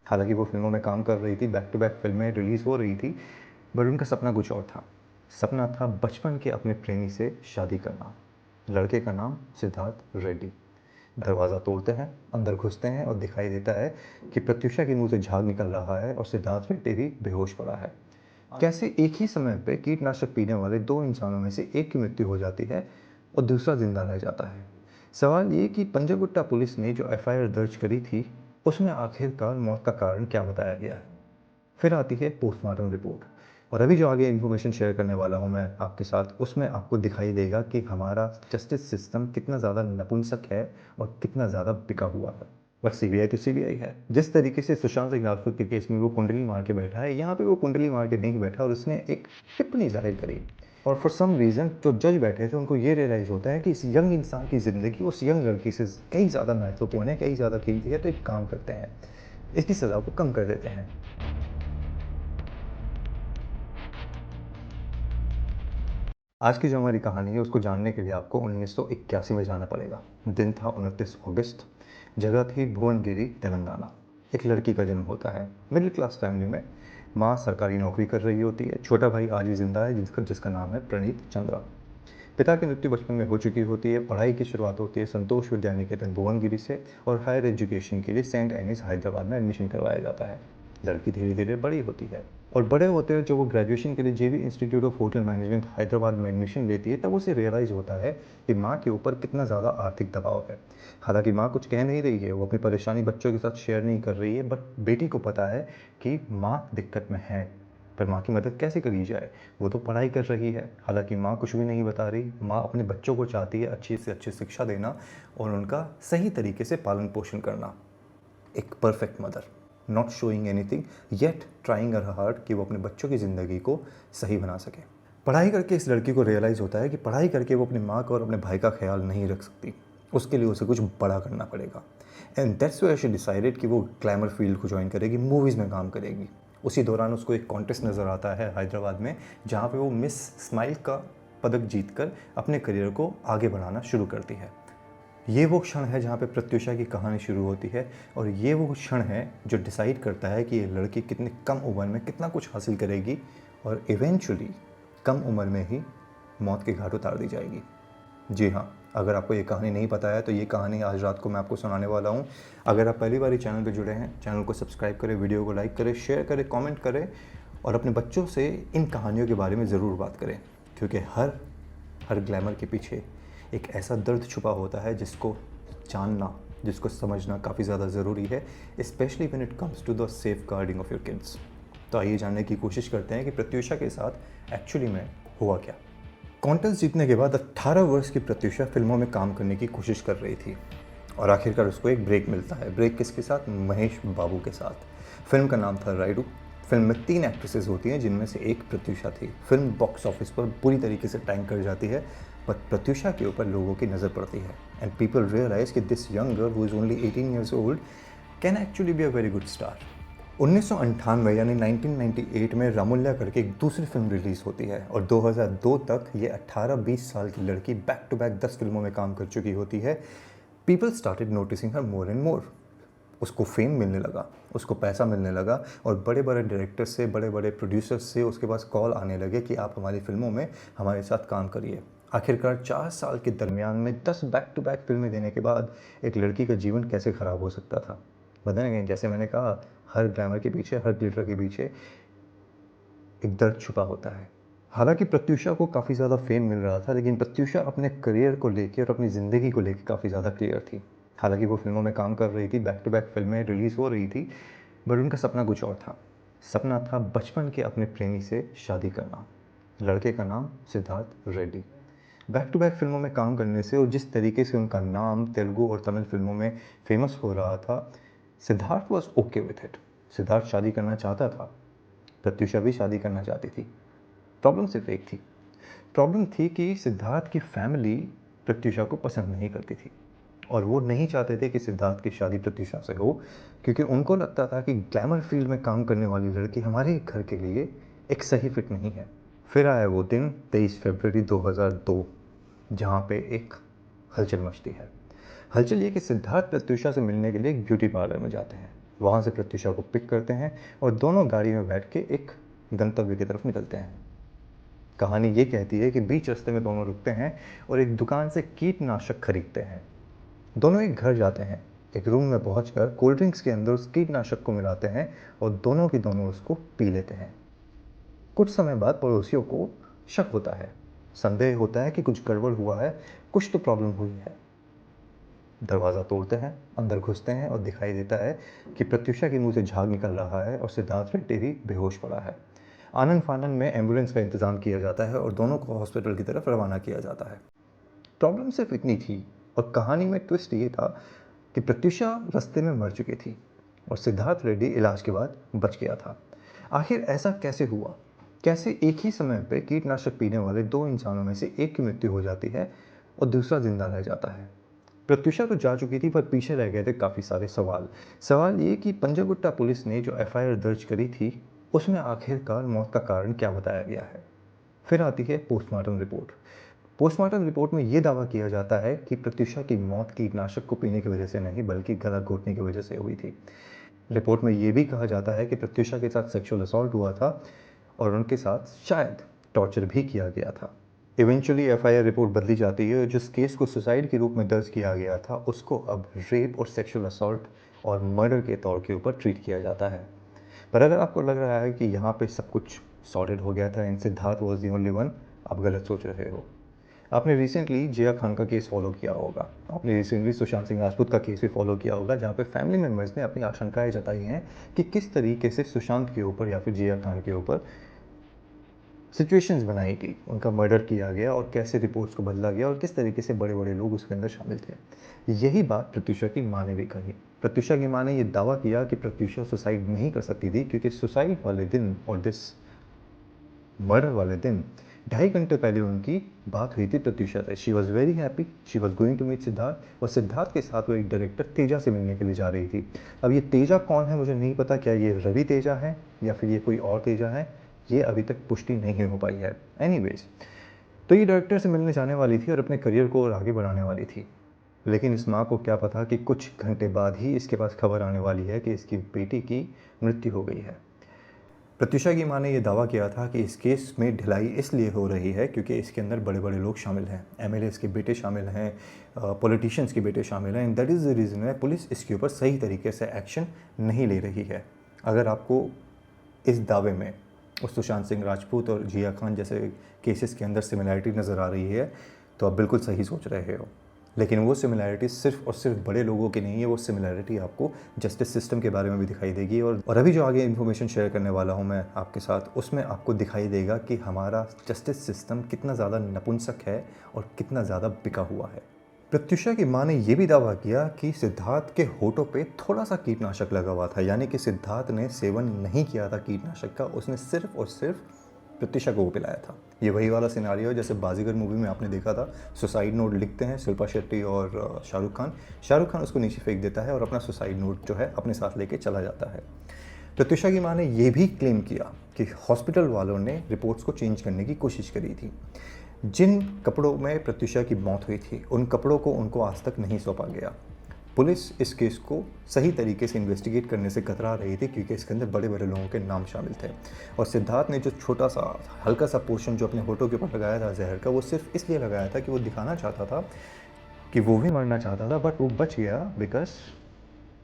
हालांकि वो फिल्मों में काम कर रही थी, बैक टू बैक फिल्में रिलीज़ हो रही थी, बट उनका सपना कुछ और था। सपना था बचपन के अपने प्रेमी से शादी करना। लड़के का नाम सिद्धार्थ रेड्डी। दरवाज़ा तोड़ते हैं, अंदर घुसते हैं और दिखाई देता है कि प्रत्युषा के मुंह से झाग निकल रहा है और सिद्धार्थ रेड्डी भी बेहोश पड़ा है। कैसे एक ही समय पे कीटनाशक पीने वाले दो इंसानों में से एक की मृत्यु हो जाती है और दूसरा जिंदा रह जाता है। सवाल ये कि पंजागुट्टा पुलिस ने जो एफआईआर दर्ज करी थी उसमें आखिरकार मौत का कारण क्या बताया गया है। फिर आती है पोस्टमार्टम रिपोर्ट। और अभी जो आगे इन्फॉर्मेशन शेयर करने वाला हूँ मैं आपके साथ, उसमें आपको दिखाई देगा कि हमारा जस्टिस सिस्टम कितना ज़्यादा नपुंसक है और कितना ज़्यादा बिका हुआ है। बट सीबीआई तो सीबीआई है। जिस तरीके से सुशांत सिंह राजपूत के केस में वो कुंडली मार के बैठा है, यहाँ पे वो कुंडली मार के नहीं बैठा और उसने एक टिप्पणी जाहिर करी। और फॉर सम रीज़न जो जज बैठे थे उनको ये रियलाइज़ होता है कि इस यंग इंसान की ज़िंदगी उस यंग लड़की से कई ज़्यादा महत्वपूर्ण है, कई ज़्यादा कीमती है, तो एक काम करते हैं, इसकी सज़ा को कम कर देते हैं। आज की जो हमारी कहानी है उसको जानने के लिए आपको 1981 में जाना पड़ेगा। दिन था 29 अगस्त, जगह थी भुवनगिरी, तेलंगाना। एक लड़की का जन्म होता है मिडिल क्लास फैमिली में। माँ सरकारी नौकरी कर रही होती है, छोटा भाई आज भी जिंदा है जिसका नाम है प्रणीत चंद्रा। पिता की मृत्यु बचपन में हो चुकी होती है। पढ़ाई की शुरुआत होती है संतोष विद्या निकेतन भुवनगिरी से और हायर एजुकेशन के लिए सेंट एनीस हैदराबाद में एडमिशन करवाया जाता है। लड़की धीरे धीरे बड़ी होती है और बड़े होते हैं जो वो ग्रेजुएशन के लिए जेवी institute of hotel management Hyderabad में एडमिशन लेती है, तब उसे रियलाइज़ होता है कि माँ के ऊपर कितना ज़्यादा आर्थिक दबाव है। हालांकि माँ कुछ कह नहीं रही है, वो अपनी परेशानी बच्चों के साथ शेयर नहीं कर रही है, बट बेटी को पता है कि माँ दिक्कत में है। पर माँ की मदद कैसे करी जाए, वो तो पढ़ाई कर रही है। हालांकि माँ कुछ भी नहीं बता रही। माँ अपने बच्चों को चाहती है अच्छी से अच्छी शिक्षा देना और उनका सही तरीके से पालन पोषण करना। एक perfect mother, not showing anything yet trying her hard कि वो अपने बच्चों की ज़िंदगी को सही बना सके। पढ़ाई करके इस लड़की को रियलाइज़ होता है कि पढ़ाई करके वो अपनी माँ का और अपने भाई का ख्याल नहीं रख सकती, उसके लिए उसे कुछ बड़ा करना पड़ेगा। And that's why she decided कि वो ग्लैमर फील्ड को ज्वाइन करेगी, मूवीज़ में काम करेगी। उसी दौरान उसको एक कॉन्टेस्ट नज़र आता है हैदराबाद में, जहाँ पे वो मिस स्माइल का पदक जीतकर अपने करियर को आगे बढ़ाना शुरू करती है। ये वो क्षण है जहाँ पे प्रत्युषा की कहानी शुरू होती है और ये वो क्षण है जो डिसाइड करता है कि ये लड़की कितनी कम उम्र में कितना कुछ हासिल करेगी और इवेंचुअली कम उम्र में ही मौत के घाट उतार दी जाएगी। जी हाँ, अगर आपको ये कहानी नहीं पता है तो ये कहानी आज रात को मैं आपको सुनाने वाला हूँ। अगर आप पहली बार ही चैनल पर जुड़े हैं, चैनल को सब्सक्राइब करें, वीडियो को लाइक करें, शेयर करें, कमेंट करें और अपने बच्चों से इन कहानियों के बारे में ज़रूर बात करें, क्योंकि हर ग्लैमर के पीछे एक ऐसा दर्द छुपा होता है जिसको जानना, जिसको समझना काफ़ी ज़्यादा ज़रूरी है, specially when it comes to the safeguarding of your kids. तो आइए जानने की कोशिश करते हैं कि प्रत्युषा के साथ एक्चुअली में हुआ क्या। कॉन्टेस्ट जीतने के बाद 18 वर्ष की प्रत्युषा फिल्मों में काम करने की कोशिश कर रही थी और आखिरकार उसको एक ब्रेक मिलता है। ब्रेक किसके साथ? महेश बाबू के साथ। फिल्म का नाम था राइडू। फिल्म में 3 एक्ट्रेसेस होती हैं जिनमें से एक प्रत्युषा थी। फिल्म बॉक्स ऑफिस पर पूरी तरीके से टैंक कर जाती है, पर प्रत्युषा के ऊपर लोगों की नज़र पड़ती है एंड पीपल रियलाइज कि this young girl who is only 18 years old can actually be a very good star. 1998 यानी 1998 में रामुल्या करके एक दूसरी फिल्म रिलीज़ होती है और 2002 तक ये 18-20 साल की लड़की बैक टू बैक 10 फिल्मों में काम कर चुकी होती है। People started noticing her more and more. उसको फेम मिलने लगा, उसको पैसा मिलने लगा और बड़े बड़े डायरेक्टर्स से, बड़े बड़े प्रोड्यूसर्स से उसके पास कॉल आने लगे कि आप हमारी फिल्मों में हमारे साथ काम करिए। आखिरकार 4 साल के दरमियान में 10 बैक टू बैक फिल्में देने के बाद एक लड़की का जीवन कैसे ख़राब हो सकता था। बताने गए, जैसे मैंने कहा, हर ग्लैमर के पीछे, हर ग्लिटर के पीछे एक दर्द छुपा होता है। हालांकि प्रत्युषा को काफ़ी ज़्यादा फेम मिल रहा था, लेकिन प्रत्युषा अपने करियर को लेकर और अपनी ज़िंदगी को लेकर काफ़ी ज़्यादा क्लियर थी। हालांकि वो फिल्मों में काम कर रही थी, बैक टू बैक फिल्में रिलीज़ हो रही थी, बट उनका सपना कुछ और था। सपना था बचपन के अपने प्रेमी से शादी करना। लड़के का नाम Siddharth Reddy. Back to back फिल्मों में काम करने से और जिस तरीके से उनका नाम तेलुगु और तमिल फिल्मों में फेमस हो रहा था, Siddharth was okay with it. Siddharth शादी करना चाहता था, प्रत्युषा भी शादी करना चाहती थी। प्रॉब्लम सिर्फ एक थी। प्रॉब्लम थी कि सिद्धार्थ की फैमिली प्रत्युषा को पसंद नहीं करती थी और वो नहीं चाहते थे कि सिद्धार्थ की शादी प्रत्युषा से हो, क्योंकि उनको लगता था कि ग्लैमर फील्ड में काम करने वाली लड़की हमारे घर के लिए एक सही फिट नहीं है। फिर आया वो दिन 23 फरवरी 2002, जहाँ पे एक हलचल मचती है। हलचल ये कि सिद्धार्थ प्रत्युषा से मिलने के लिए एक ब्यूटी पार्लर में जाते हैं। वहाँ से प्रत्युषा को पिक करते हैं और दोनों गाड़ी में बैठ के एक गंतव्य की तरफ निकलते हैं। कहानी ये कहती है कि बीच रास्ते में दोनों रुकते हैं और एक दुकान से कीटनाशक खरीदते हैं। दोनों एक घर जाते हैं। एक रूम में पहुंचकर कोल्ड ड्रिंक्स के अंदर उस कीटनाशक को मिलाते हैं और दोनों की दोनों उसको पी लेते हैं। कुछ समय बाद पड़ोसियों को शक होता है, संदेह होता है कि कुछ गड़बड़ हुआ है, कुछ तो प्रॉब्लम हुई है। दरवाज़ा तोड़ते हैं, अंदर घुसते हैं और दिखाई देता है कि प्रत्युषा के मुंह से झाग निकल रहा है और सिद्धार्थ रेड्डी भी बेहोश पड़ा है। आनंद फानन में एम्बुलेंस का इंतजाम किया जाता है और दोनों को हॉस्पिटल की तरफ रवाना किया जाता है। प्रॉब्लम सिर्फ इतनी थी और कहानी में ट्विस्ट ये था कि प्रत्युषा रास्ते में मर चुकी थी और सिद्धार्थ रेड्डी इलाज के बाद बच गया था। आखिर ऐसा कैसे हुआ? कैसे एक ही समय पे कीटनाशक पीने वाले दो इंसानों में से एक की मृत्यु हो जाती है और दूसरा जिंदा रह जाता है? प्रत्युषा तो जा चुकी थी पर पीछे रह गए थे काफ़ी सारे सवाल ये कि पंजागुट्टा पुलिस ने जो एफआईआर दर्ज करी थी उसमें आखिरकार मौत का कारण क्या बताया गया है? फिर आती है पोस्टमार्टम रिपोर्ट। पोस्टमार्टम रिपोर्ट में ये दावा किया जाता है कि प्रत्युषा की मौत कीटनाशक को पीने की वजह से नहीं बल्कि गला घोटने की वजह से हुई थी। रिपोर्ट में ये भी कहा जाता है कि प्रत्युषा के साथ सेक्सुअल असॉल्ट हुआ था और उनके साथ शायद टॉर्चर भी किया गया था। इवेंचुअली एफआईआर रिपोर्ट बदली जाती है और जिस केस को सुसाइड के रूप में दर्ज किया गया था उसको अब रेप और सेक्सुअल असॉल्ट और मर्डर के तौर के ऊपर ट्रीट किया जाता है। पर अगर आपको लग रहा है कि यहाँ पे सब कुछ सॉर्टेड हो गया था and Siddharth was the only one, आप गलत सोच रहे हो। आपने रिसेंटली जिया खान का केस फॉलो किया होगा, आपने रिसेंटली सुशांत सिंह राजपूत का केस भी फॉलो किया होगा, जहाँ पे फैमिली मेम्बर्स ने अपनी आशंकाएं जताई हैं कि किस तरीके से सुशांत के ऊपर या फिर जिया खान के ऊपर सिचुएशंस बनाई गई, उनका मर्डर किया गया और कैसे रिपोर्ट्स को बदला गया और किस तरीके से बड़े बड़े लोग उसके अंदर शामिल थे। यही बात प्रत्युषा की माँ ने भी कही। प्रत्युषा की माँ ने ये दावा किया कि प्रत्युषा सुसाइड नहीं कर सकती थी क्योंकि सुसाइड वाले दिन और दिस मर्डर वाले दिन 2.5 घंटे पहले उनकी बात हुई थी प्रत्युषा से। She was very happy, she was going to meet Siddharth और सिद्धार्थ के साथ वो एक डायरेक्टर तेजा से मिलने के लिए जा रही थी। अब ये तेजा कौन है मुझे नहीं पता, क्या ये रवि तेजा है या फिर ये कोई और तेजा है, ये अभी तक पुष्टि नहीं हो पाई है। एनीवेज, तो ये डायरेक्टर से मिलने जाने वाली थी और अपने करियर को और आगे बढ़ाने वाली थी। लेकिन इस माँ को क्या पता कि कुछ घंटे बाद ही इसके पास खबर आने वाली है कि इसकी बेटी की मृत्यु हो गई है। प्रत्युषा की माँ ने यह दावा किया था कि इस केस में ढिलाई इसलिए हो रही है क्योंकि इसके अंदर बड़े बड़े लोग शामिल हैं, एमएलएस के बेटे शामिल हैं, पॉलिटिशियंस के बेटे शामिल हैं, and that is the reason है पुलिस इसके ऊपर सही तरीके से एक्शन नहीं ले रही है। अगर आपको इस दावे में उस सुशांत सिंह राजपूत और जिया खान जैसे केसेस के अंदर सिमिलैरिटी नज़र आ रही है तो आप बिल्कुल सही सोच रहे हो। लेकिन वो सिमिलैरिटी सिर्फ और सिर्फ बड़े लोगों की नहीं है, वो सिमिलैरिटी आपको जस्टिस सिस्टम के बारे में भी दिखाई देगी। और अभी जो आगे इन्फॉर्मेशन शेयर करने वाला हूँ मैं आपके साथ, उसमें आपको दिखाई देगा कि हमारा जस्टिस सिस्टम कितना ज़्यादा नपुंसक है और कितना ज़्यादा बिका हुआ है। प्रत्युषा की माँ ने यह भी दावा किया कि सिद्धार्थ के होठों पे थोड़ा सा कीटनाशक लगा हुआ था, यानी कि सिद्धार्थ ने सेवन नहीं किया था कीटनाशक का, उसने सिर्फ और सिर्फ प्रत्युषा को पिलाया था। ये वही वाला सिनारियो है जैसे बाजीगर मूवी में आपने देखा था, सुसाइड नोट लिखते हैं शिल्पा शेट्टी और शाहरुख खान उसको नीचे फेंक देता है और अपना सुसाइड नोट जो है अपने साथ लेके चला जाता है। प्रत्युषा की माँ ने यह भी क्लेम किया कि हॉस्पिटल वालों ने रिपोर्ट्स को चेंज करने की कोशिश करी थी। जिन कपड़ों में प्रत्युषा की मौत हुई थी उन कपड़ों को उनको आज तक नहीं सौंपा गया। पुलिस इस केस को सही तरीके से इन्वेस्टिगेट करने से कतरा रही थी क्योंकि इसके अंदर बड़े बड़े लोगों के नाम शामिल थे और सिद्धार्थ ने जो छोटा सा हल्का सा पोर्शन जो अपने होठों के ऊपर लगाया था जहर का, वो सिर्फ इसलिए लगाया था कि वो दिखाना चाहता था कि वो भी मरना चाहता था, बट वो बच गया because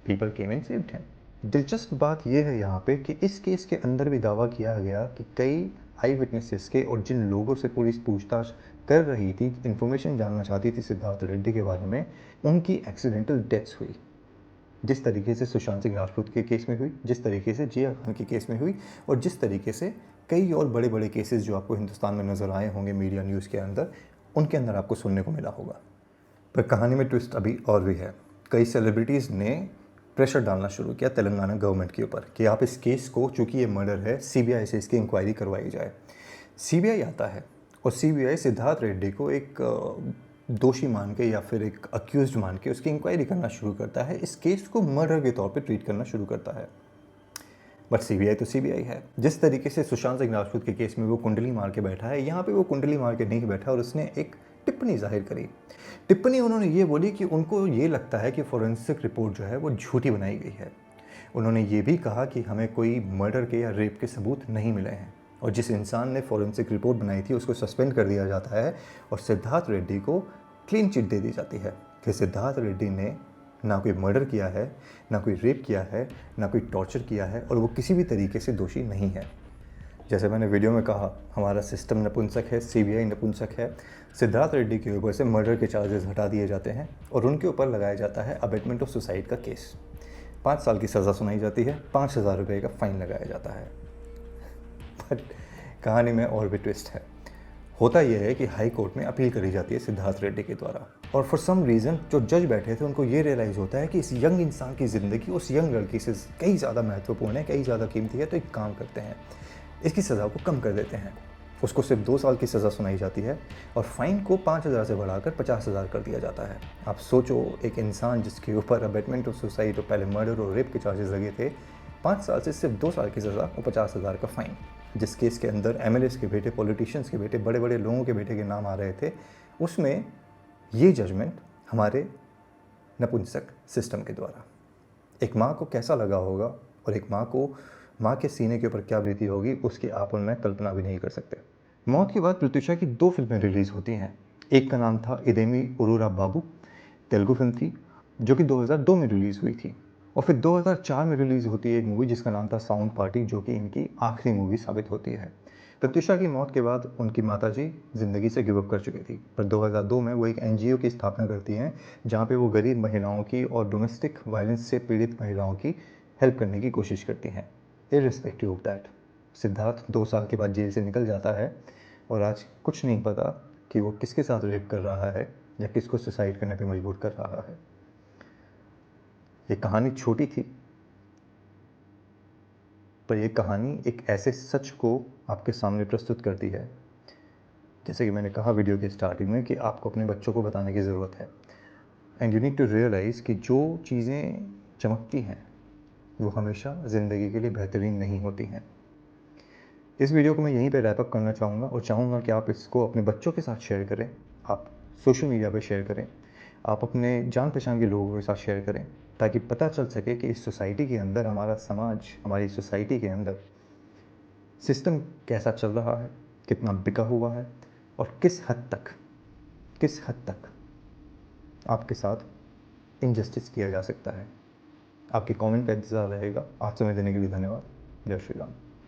people came and saved him. दिलचस्प बात यह है यहाँ पे कि इस केस के अंदर भी दावा किया गया कि कई आई विटनेसेस के और जिन लोगों से पुलिस पूछताछ कर रही थी, इन्फॉर्मेशन जानना चाहती थी सिद्धार्थ रेड्डी के बारे में, उनकी एक्सीडेंटल डेथ्स हुई। जिस तरीके से सुशांत सिंह राजपूत के केस में हुई, जिस तरीके से जिया खान के केस में हुई और जिस तरीके से कई और बड़े बड़े केसेस जो आपको हिंदुस्तान में नज़र आए होंगे मीडिया न्यूज़ के अंदर, उनके अंदर आपको सुनने को मिला होगा। पर कहानी में ट्विस्ट अभी और भी है। कई सेलिब्रिटीज़ ने प्रेशर डालना शुरू किया तेलंगाना गवर्नमेंट के ऊपर कि आप इस केस को, चूँकि ये मर्डर है, सीबीआई से इसकी इंक्वायरी करवाई जाए। सीबीआई आता है और सीबीआई सिद्धार्थ रेड्डी को एक दोषी मान के या फिर एक अक्यूज्ड मान के उसकी इंक्वायरी करना शुरू करता है, इस केस को मर्डर के तौर पे ट्रीट करना शुरू करता है। बट सीबीआई तो सीबीआई है। जिस तरीके से सुशांत सिंह राजपूत के केस में वो कुंडली मार के बैठा है, यहाँ पे वो कुंडली मार के नहीं बैठा और उसने एक टिप्पणी जाहिर करी। टिप्पणी उन्होंने ये बोली कि उनको ये लगता है कि फॉरेंसिक रिपोर्ट जो है वो झूठी बनाई गई है। उन्होंने ये भी कहा कि हमें कोई मर्डर के या रेप के सबूत नहीं मिले हैं, और जिस इंसान ने फॉरेंसिक रिपोर्ट बनाई थी उसको सस्पेंड कर दिया जाता है और सिद्धार्थ रेड्डी को क्लीन चिट दे दी जाती है कि सिद्धार्थ रेड्डी ने ना कोई मर्डर किया है, ना कोई रेप किया है, ना कोई टॉर्चर किया है, और वो किसी भी तरीके से दोषी नहीं है। जैसे मैंने वीडियो में कहा, हमारा सिस्टम नपुंसक है, सीबीआई नपुंसक है। सिद्धार्थ रेड्डी के ऊपर से मर्डर के चार्जेस हटा दिए जाते हैं और उनके ऊपर लगाया जाता है अबेटमेंट ऑफ सुसाइड का केस। 5 साल की सज़ा सुनाई जाती है, 5,000 रुपये का फ़ाइन लगाया जाता है। बट कहानी में और भी ट्विस्ट है। होता यह है कि हाई कोर्ट में अपील करी जाती है सिद्धार्थ रेड्डी के द्वारा, और फॉर सम रीज़न जो जज बैठे थे उनको ये रियलाइज़ होता है कि इस यंग इंसान की ज़िंदगी उस यंग लड़की से कई ज़्यादा महत्वपूर्ण है, कई ज़्यादा कीमती है, तो एक काम करते हैं, इसकी सज़ा को कम कर देते हैं। उसको सिर्फ 2 साल की सज़ा सुनाई जाती है और फ़ाइन को 5,000 से बढ़ाकर 50,000 कर दिया जाता है। आप सोचो, एक इंसान जिसके ऊपर अबेटमेंट ऑफ सुसाइड और पहले मर्डर और रेप के चार्जेस लगे थे, 5 साल से सिर्फ 2 साल की सज़ा और 50,000 का फ़ाइन। जिस केस के अंदर एमएलएस के बेटे, पॉलिटिशियंस के बेटे, बड़े बड़े लोगों के बेटे के नाम आ रहे थे, उसमें ये जजमेंट हमारे नपुंसक सिस्टम के द्वारा। एक माँ को कैसा लगा होगा और एक माँ के सीने के ऊपर क्या बीती होगी, उसकी आप और मैं कल्पना भी नहीं कर सकते। मौत के बाद प्रत्युषा की 2 फिल्में रिलीज़ होती हैं। एक का नाम था इदेमी उरूरा बाबू, तेलुगु फिल्म थी जो कि 2002 में रिलीज़ हुई थी, और फिर 2004 में रिलीज़ होती है एक मूवी जिसका नाम था साउंड पार्टी, जो कि इनकी आखिरी मूवी साबित होती है। प्रत्युषा की मौत के बाद उनकी माताजी ज़िंदगी से गिव अप कर चुकी थी, पर 2002 में वो एक एनजीओ की स्थापना करती हैं जहाँ पे वो गरीब महिलाओं की और डोमेस्टिक वायलेंस से पीड़ित महिलाओं की हेल्प करने की कोशिश करती हैं। इर्रिस्पेक्टिव ऑफ दैट, सिद्धार्थ 2 साल के बाद जेल से निकल जाता है और आज कुछ नहीं पता कि वो किसके साथ रेप कर रहा है या किसको सुसाइड करने पे मजबूर कर रहा है। ये कहानी छोटी थी, पर ये कहानी एक ऐसे सच को आपके सामने प्रस्तुत करती है, जैसे कि मैंने कहा वीडियो के स्टार्टिंग में, कि आपको अपने बच्चों को बताने की ज़रूरत है। And you need to realise कि जो चीज़ें चमकती हैं वो हमेशा ज़िंदगी के लिए बेहतरीन नहीं होती हैं। इस वीडियो को मैं यहीं पे रैप अप करना चाहूँगा और चाहूँगा कि आप इसको अपने बच्चों के साथ शेयर करें, आप सोशल मीडिया पे शेयर करें, आप अपने जान पहचान के लोगों के साथ शेयर करें, ताकि पता चल सके कि इस सोसाइटी के अंदर, हमारा समाज, हमारी सोसाइटी के अंदर सिस्टम कैसा चल रहा है, कितना बिका हुआ है, और किस हद तक आपके साथ इनजस्टिस किया जा सकता है। आपके कमेंट का इंतज़ार रहेगा। आज समय देने के लिए धन्यवाद। जय श्री राम।